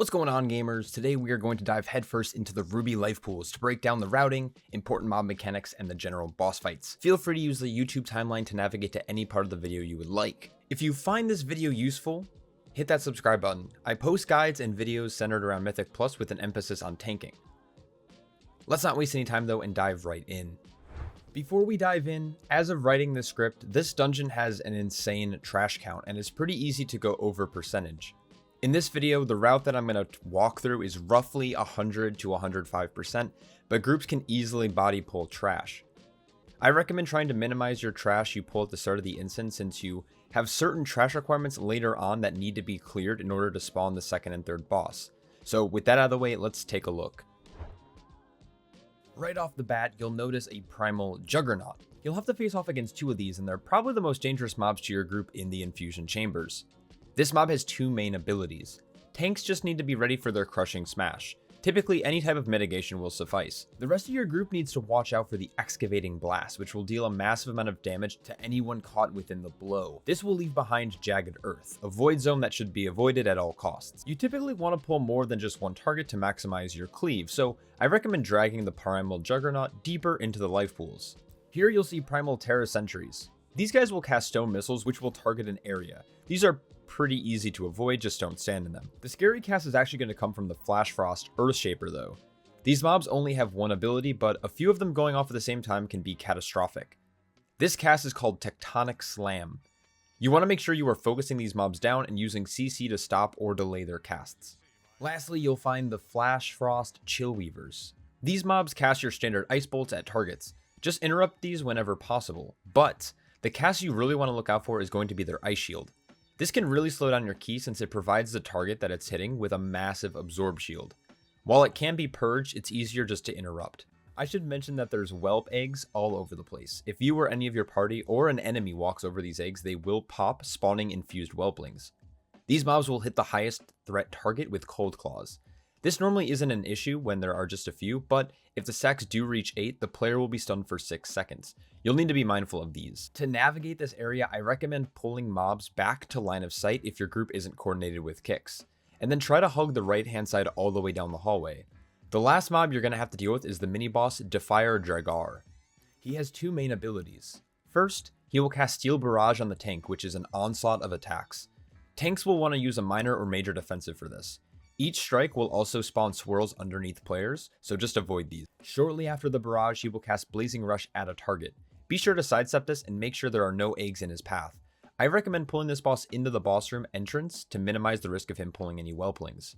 What's going on, gamers? Today we are going to dive headfirst into the Ruby life pools to break down the routing, important mob mechanics, and the general boss fights. Feel free to use the YouTube timeline to navigate to any part of the video you would like. If you find this video useful, hit that subscribe button. I post guides and videos centered around Mythic Plus with an emphasis on tanking. Let's not waste any time though and dive right in. Before we dive in, as of writing this script, this dungeon has an insane trash count and is pretty easy to go over percentage. In this video, the route that I'm going to walk through is roughly 100 to 105%, but groups can easily body pull trash. I recommend trying to minimize your trash you pull at the start of the instance, since you have certain trash requirements later on that need to be cleared in order to spawn the second and third boss. So with that out of the way, let's take a look. Right off the bat, you'll notice a primal Juggernaut. You'll have to face off against two of these, and they're probably the most dangerous mobs to your group in the infusion chambers. This mob has two main abilities. Tanks just need to be ready for their crushing smash. Typically, any type of mitigation will suffice. The rest of your group needs to watch out for the excavating blast, which will deal a massive amount of damage to anyone caught within the blow. This will leave behind jagged earth, a void zone that should be avoided at all costs. You typically want to pull more than just one target to maximize your cleave, so I recommend dragging the primal Juggernaut deeper into the life pools. Here you'll see primal Terra Sentries. These guys will cast stone missiles which will target an area. These are pretty easy to avoid, just don't stand in them. The scary cast is actually going to come from the Flash Frost Earthshaper though. These mobs only have one ability, but a few of them going off at the same time can be catastrophic. This cast is called Tectonic Slam. You want to make sure you are focusing these mobs down and using CC to stop or delay their casts. Lastly, you'll find the Flash Frost Chillweavers. These mobs cast your standard ice bolts at targets. Just interrupt these whenever possible, but the cast you really want to look out for is going to be their Ice Shield. This can really slow down your ki since it provides the target that it's hitting with a massive absorb shield. While it can be purged, it's easier just to interrupt. I should mention that there's whelp eggs all over the place. If you or any of your party or an enemy walks over these eggs, they will pop, spawning infused whelplings. These mobs will hit the highest threat target with cold claws. This normally isn't an issue when there are just a few, but if the stacks do reach 8, the player will be stunned for 6 seconds. You'll need to be mindful of these. To navigate this area, I recommend pulling mobs back to line of sight if your group isn't coordinated with kicks, and then try to hug the right hand side all the way down the hallway. The last mob you're going to have to deal with is the mini-boss Defier Dragar. He has two main abilities. First, he will cast Steel Barrage on the tank, which is an onslaught of attacks. Tanks will want to use a minor or major defensive for this. Each strike will also spawn swirls underneath players, so just avoid these. Shortly after the barrage, he will cast Blazing Rush at a target. Be sure to sidestep this and make sure there are no eggs in his path. I recommend pulling this boss into the boss room entrance to minimize the risk of him pulling any whelplings.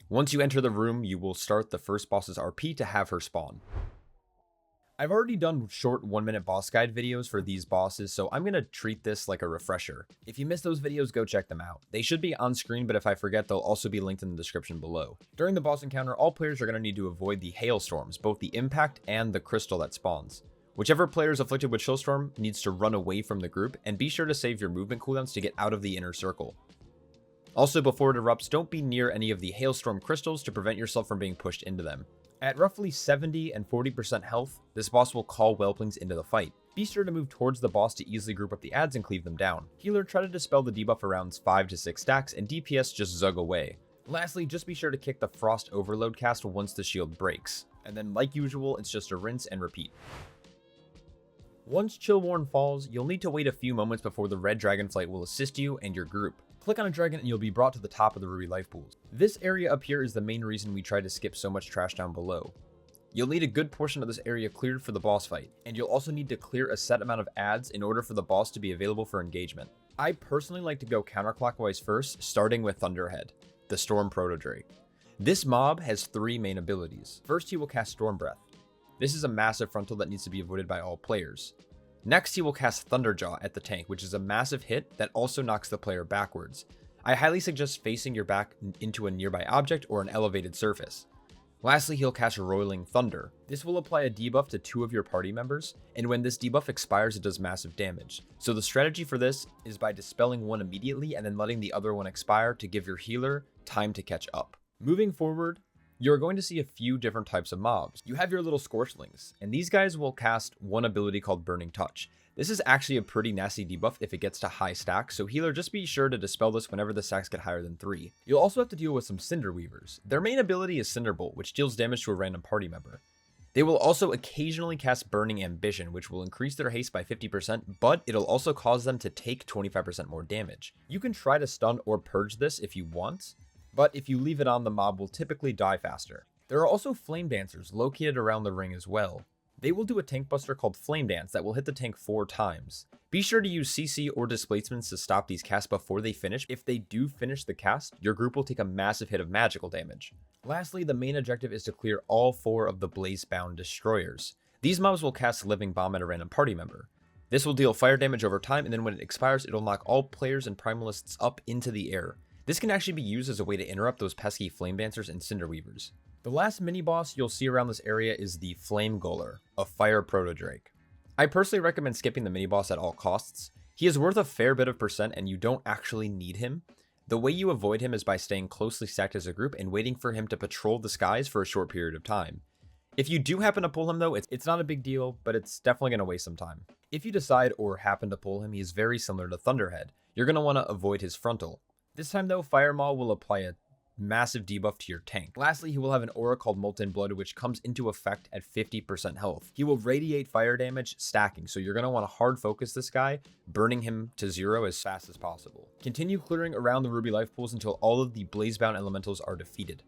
Once you enter the room, you will start the first boss's RP to have her spawn. I've already done short 1-minute boss guide videos for these bosses, so I'm going to treat this like a refresher. If you missed those videos, go check them out. They should be on screen, but if I forget, they'll also be linked in the description below. During the boss encounter, all players are going to need to avoid the hailstorms, both the impact and the crystal that spawns. Whichever player is afflicted with Chillstorm needs to run away from the group, and be sure to save your movement cooldowns to get out of the inner circle. Also, before it erupts, don't be near any of the hailstorm crystals to prevent yourself from being pushed into them. At roughly 70 and 40% health, this boss will call whelplings into the fight. Be sure to move towards the boss to easily group up the adds and cleave them down. Healer, try to dispel the debuff around 5 to 6 stacks, and DPS just zug away. Lastly, just be sure to kick the Frost Overload cast once the shield breaks, and then like usual, it's just a rinse and repeat. Once Chillworn falls, you'll need to wait a few moments before the red dragonflight will assist you and your group. Click on a dragon and you'll be brought to the top of the Ruby life pools. This area up here is the main reason we try to skip so much trash down below. You'll need a good portion of this area cleared for the boss fight, and you'll also need to clear a set amount of adds in order for the boss to be available for engagement. I personally like to go counterclockwise first, starting with Thunderhead, the Storm Proto-Drake. This mob has 3 main abilities. First, he will cast Storm Breath. This is a massive frontal that needs to be avoided by all players. Next, he will cast Thunderjaw at the tank, which is a massive hit that also knocks the player backwards. I highly suggest facing your back into a nearby object or an elevated surface. Lastly, he'll cast Roiling Thunder. This will apply a debuff to 2 of your party members, and when this debuff expires, it does massive damage. So the strategy for this is by dispelling one immediately and then letting the other one expire to give your healer time to catch up. Moving forward, you're going to see a few different types of mobs. You have your little Scorchlings, and these guys will cast one ability called Burning Touch. This is actually a pretty nasty debuff if it gets to high stacks, so healer, just be sure to dispel this whenever the stacks get higher than 3. You'll also have to deal with some Cinder Weavers. Their main ability is Cinderbolt, which deals damage to a random party member. They will also occasionally cast Burning Ambition, which will increase their haste by 50%, but it'll also cause them to take 25% more damage. You can try to stun or purge this if you want, but if you leave it on, the mob will typically die faster. There are also Flame Dancers located around the ring as well. They will do a tank buster called Flame Dance that will hit the tank 4 times. Be sure to use CC or displacements to stop these casts before they finish. If they do finish the cast, your group will take a massive hit of magical damage. Lastly, the main objective is to clear all 4 of the Blazebound Destroyers. These mobs will cast Living Bomb at a random party member. This will deal fire damage over time, and then when it expires, it'll knock all players and primalists up into the air. This can actually be used as a way to interrupt those pesky Flame Dancers and Cinder Weavers. The last mini-boss you'll see around this area is the Flame Goler, a Fire Proto-Drake. I personally recommend skipping the mini-boss at all costs. He is worth a fair bit of percent and you don't actually need him. The way you avoid him is by staying closely stacked as a group and waiting for him to patrol the skies for a short period of time. If you do happen to pull him though, it's not a big deal, but it's definitely going to waste some time. If you decide or happen to pull him, he is very similar to Thunderhead. You're going to want to avoid his frontal. This time though, Fire Maw will apply a massive debuff to your tank. Lastly, he will have an aura called Molten Blood, which comes into effect at 50% health. He will radiate fire damage stacking, so you're going to want to hard focus this guy, burning him to 0 as fast as possible. Continue clearing around the Ruby life pools until all of the Blazebound elementals are defeated.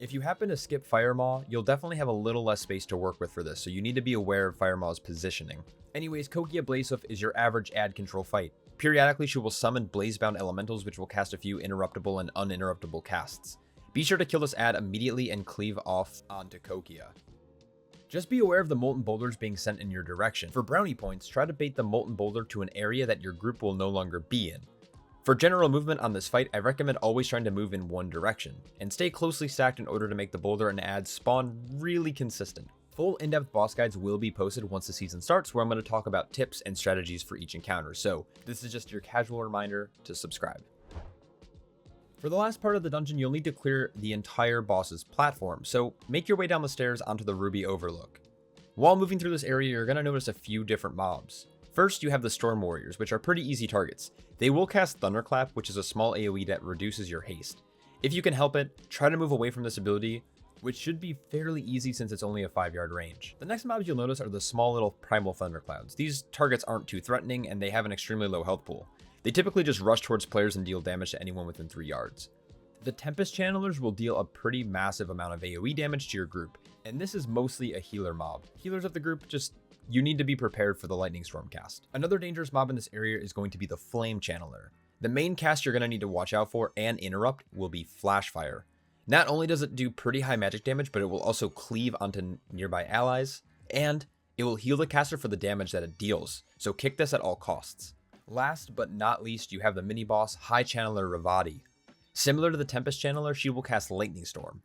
If you happen to skip Fire Maw, you'll definitely have a little less space to work with for this, so you need to be aware of Fire Maw's positioning. Anyways, Kokia Blazehoof is your average ad control fight. Periodically, she will summon Blazebound elementals, which will cast a few interruptible and uninterruptible casts. Be sure to kill this ad immediately and cleave off onto Kokia. Just be aware of the Molten Boulders being sent in your direction. For brownie points, try to bait the Molten Boulder to an area that your group will no longer be in. For general movement on this fight, I recommend always trying to move in one direction, and stay closely stacked in order to make the boulder and ads spawn really consistent. Full in-depth boss guides will be posted once the season starts, where I'm going to talk about tips and strategies for each encounter, so this is just your casual reminder to subscribe. For the last part of the dungeon, you'll need to clear the entire boss's platform, so make your way down the stairs onto the Ruby Overlook. While moving through this area, you're going to notice a few different mobs. First, you have the Storm Warriors, which are pretty easy targets. They will cast Thunderclap, which is a small AoE that reduces your haste. If you can help it, try to move away from this ability, which should be fairly easy since it's only a 5-yard range. The next mobs you'll notice are the small little Primal Thunderclouds. These targets aren't too threatening, and they have an extremely low health pool. They typically just rush towards players and deal damage to anyone within 3 yards. The Tempest Channelers will deal a pretty massive amount of AoE damage to your group, and this is mostly a healer mob. Healers of the group, you need to be prepared for the Lightning Storm cast. Another dangerous mob in this area is going to be the Flame Channeler. The main cast you're going to need to watch out for and interrupt will be Flash Fire. Not only does it do pretty high magic damage, but it will also cleave onto nearby allies, and it will heal the caster for the damage that it deals, so kick this at all costs. Last but not least, you have the mini-boss High Channeler Ravati. Similar to the Tempest Channeler, she will cast Lightning Storm.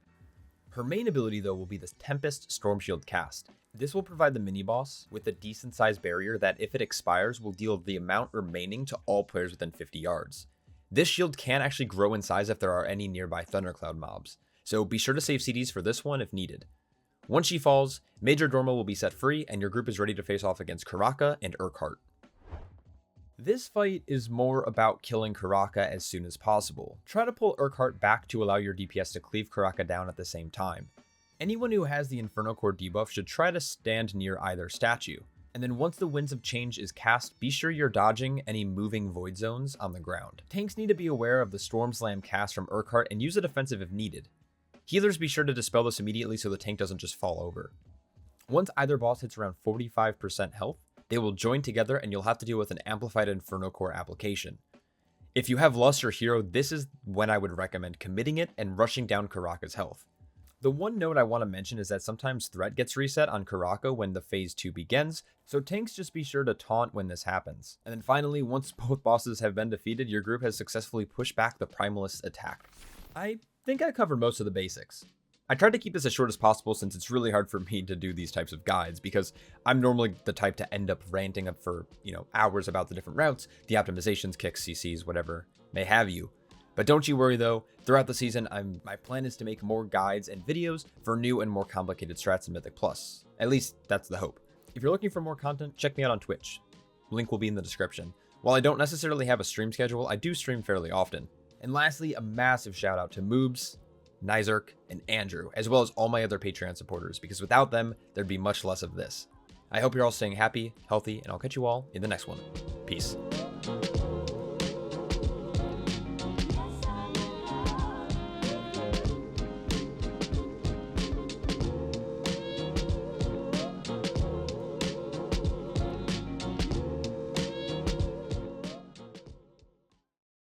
Her main ability though will be the Tempest Storm Shield cast. This will provide the mini-boss with a decent sized barrier that if it expires will deal the amount remaining to all players within 50 yards. This shield can actually grow in size if there are any nearby Thundercloud mobs, so be sure to save CDs for this one if needed. Once she falls, Major Dorma will be set free and your group is ready to face off against Kyrakka and Urquhart. This fight is more about killing Kyrakka as soon as possible. Try to pull Urquhart back to allow your DPS to cleave Kyrakka down at the same time. Anyone who has the Inferno Core debuff should try to stand near either statue. And then once the Winds of Change is cast, be sure you're dodging any moving void zones on the ground. Tanks need to be aware of the Storm Slam cast from Urquhart and use a defensive if needed. Healers be sure to dispel this immediately so the tank doesn't just fall over. Once either boss hits around 45% health, they will join together and you'll have to deal with an amplified Inferno Core application. If you have Lust or Hero, this is when I would recommend committing it and rushing down Kyrakka's health. The one note I want to mention is that sometimes threat gets reset on Kyrakka when the phase 2 begins, so tanks just be sure to taunt when this happens. And then finally, once both bosses have been defeated, your group has successfully pushed back the Primalist's attack. I think I covered most of the basics. I tried to keep this as short as possible since it's really hard for me to do these types of guides because I'm normally the type to end up ranting up for, hours about the different routes, the optimizations, kicks, CCs, whatever may have you. But don't you worry though, throughout the season, my plan is to make more guides and videos for new and more complicated strats in Mythic Plus. At least that's the hope. If you're looking for more content, check me out on Twitch. Link will be in the description. While I don't necessarily have a stream schedule, I do stream fairly often. And lastly, a massive shout out to Moobs, Nizerk, and Andrew, as well as all my other Patreon supporters, because without them, there'd be much less of this. I hope you're all staying happy, healthy, and I'll catch you all in the next one. Peace.